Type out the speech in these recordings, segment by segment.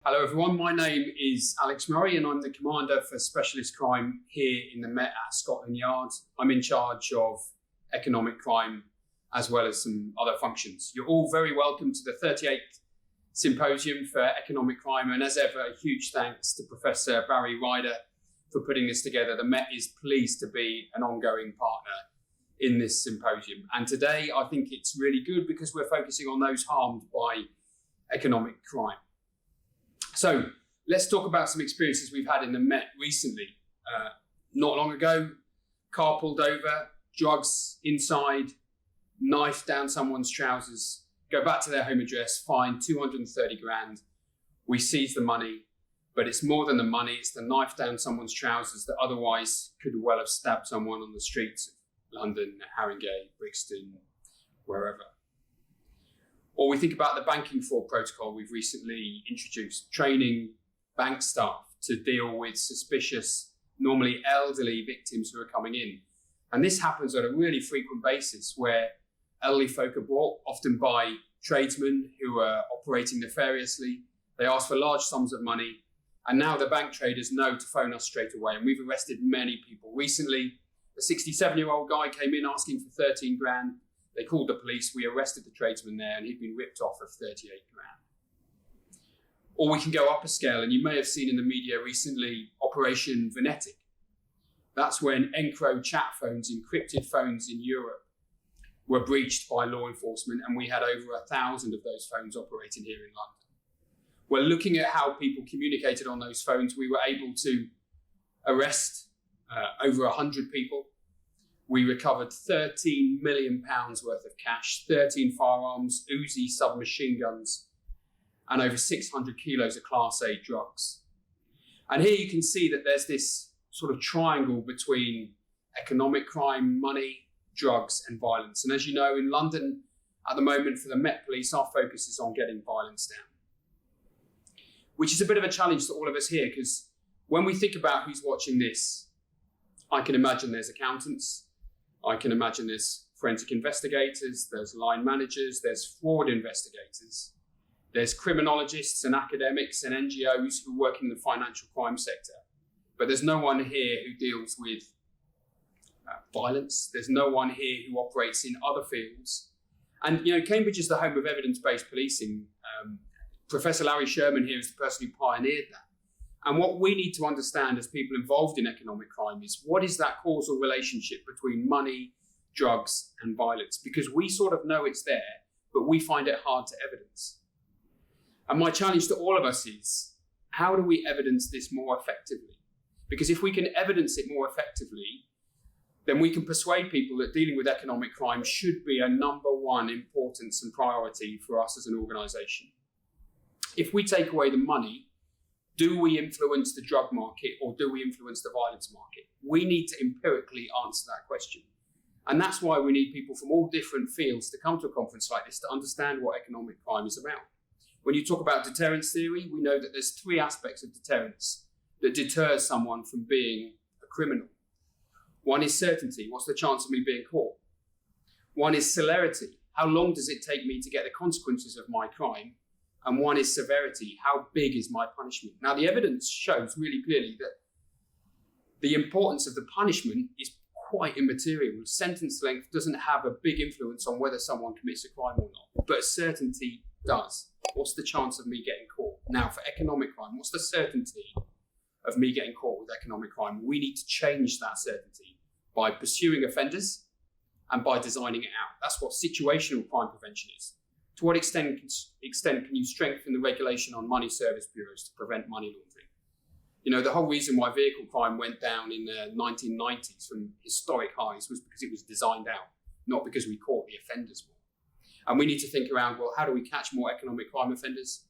Hello everyone, my name is Alex Murray and I'm the Commander for Specialist Crime here in the Met at Scotland Yard. I'm in charge of economic crime as well as some other functions. You're all very welcome to the 38th Symposium for Economic Crime, and as ever, a huge thanks to Professor Barry Ryder for putting this together. The Met is pleased to be an ongoing partner in this symposium. And today I think it's really good because we're focusing on those harmed by economic crime. So let's talk about some experiences we've had in the Met recently. Not long ago, car pulled over, drugs inside, knife down someone's trousers, go back to their home address, fine 230 grand. We seize the money, but it's more than the money, it's the knife down someone's trousers that otherwise could well have stabbed someone on the streets of London, Haringey, Brixton, wherever. Or we think about the banking fraud protocol we've recently introduced, training bank staff to deal with suspicious, normally elderly victims who are coming in. And this happens on a really frequent basis where elderly folk are brought, often by tradesmen who are operating nefariously. They ask for large sums of money. And now the bank traders know to phone us straight away. And we've arrested many people. Recently, a 67-year-old guy came in asking for 13 grand. They called the police, we arrested the tradesman there, and he'd been ripped off of 38 grand. Or we can go up a scale, and you may have seen in the media recently, Operation Venetic. That's when Encro chat phones, encrypted phones in Europe, were breached by law enforcement, and we had over 1,000 of those phones operating here in London. We're looking at how people communicated on those phones. We were able to arrest over 100 people. We recovered £13 million worth of cash, 13 firearms, Uzi submachine guns, and over 600 kilos of Class A drugs. And here you can see that there's this sort of triangle between economic crime, money, drugs, and violence. And as you know, in London at the moment for the Met Police, our focus is on getting violence down, which is a bit of a challenge to all of us here, because when we think about who's watching this, I can imagine there's accountants, I can imagine there's forensic investigators, there's line managers, there's fraud investigators, there's criminologists and academics and NGOs who work in the financial crime sector. But there's no one here who deals with violence. There's no one here who operates in other fields. And, you know, Cambridge is the home of evidence-based policing. Professor Larry Sherman here is the person who pioneered that. And what we need to understand as people involved in economic crime is what is that causal relationship between money, drugs, and violence? Because we sort of know it's there, but we find it hard to evidence. And my challenge to all of us is, how do we evidence this more effectively? Because if we can evidence it more effectively, then we can persuade people that dealing with economic crime should be a number one importance and priority for us as an organisation. If we take away the money, do we influence the drug market or do we influence the violence market? We need to empirically answer that question. And that's why we need people from all different fields to come to a conference like this to understand what economic crime is about. When you talk about deterrence theory, we know that there's three aspects of deterrence that deter someone from being a criminal. One is certainty. What's the chance of me being caught? One is celerity. How long does it take me to get the consequences of my crime? And one is severity. How big is my punishment? Now, the evidence shows really clearly that the importance of the punishment is quite immaterial. Sentence length doesn't have a big influence on whether someone commits a crime or not, but certainty does. What's the chance of me getting caught? Now, for economic crime, what's the certainty of me getting caught with economic crime? We need to change that certainty by pursuing offenders and by designing it out. That's what situational crime prevention is. To what extent can you strengthen the regulation on money service bureaus to prevent money laundering? You know, the whole reason why vehicle crime went down in the 1990s from historic highs was because it was designed out, not because we caught the offenders more. And we need to think around, well, how do we catch more economic crime offenders?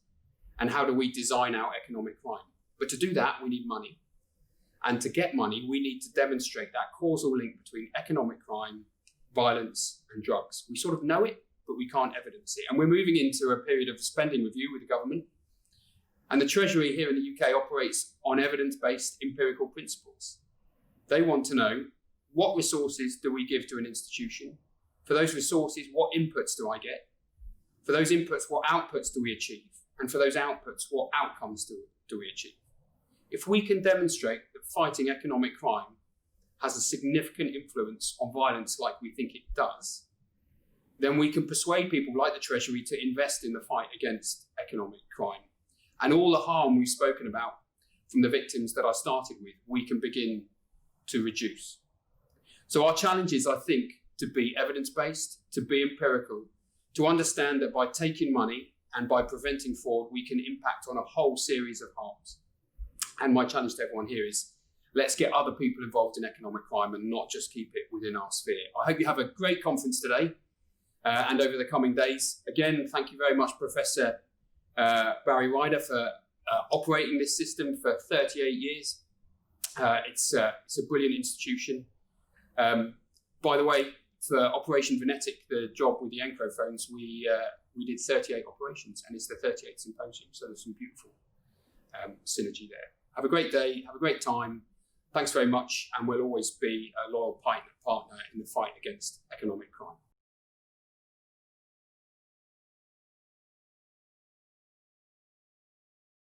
And how do we design out economic crime? But to do that, we need money. And to get money, we need to demonstrate that causal link between economic crime, violence, and drugs. We sort of know it, but we can't evidence it. And we're moving into a period of spending review with the government. And the Treasury here in the UK operates on evidence-based empirical principles. They want to know, what resources do we give to an institution? For those resources, what inputs do I get? For those inputs, what outputs do we achieve? And for those outputs, what outcomes do we achieve? If we can demonstrate that fighting economic crime has a significant influence on violence like we think it does, then we can persuade people like the Treasury to invest in the fight against economic crime. And all the harm we've spoken about from the victims that I started with, we can begin to reduce. So our challenge is, I think, to be evidence-based, to be empirical, to understand that by taking money and by preventing fraud, we can impact on a whole series of harms. And my challenge to everyone here is, let's get other people involved in economic crime and not just keep it within our sphere. I hope you have a great conference today and over the coming days. Again, thank you very much, Professor Barry Ryder, for operating this system for 38 years. It's a brilliant institution. By the way, for Operation Venetic, the job with the Encro phones, we did 38 operations, and it's the 38th symposium, so there's some beautiful synergy there. Have a great day, have a great time. Thanks very much, and we'll always be a loyal partner in the fight against economic crime.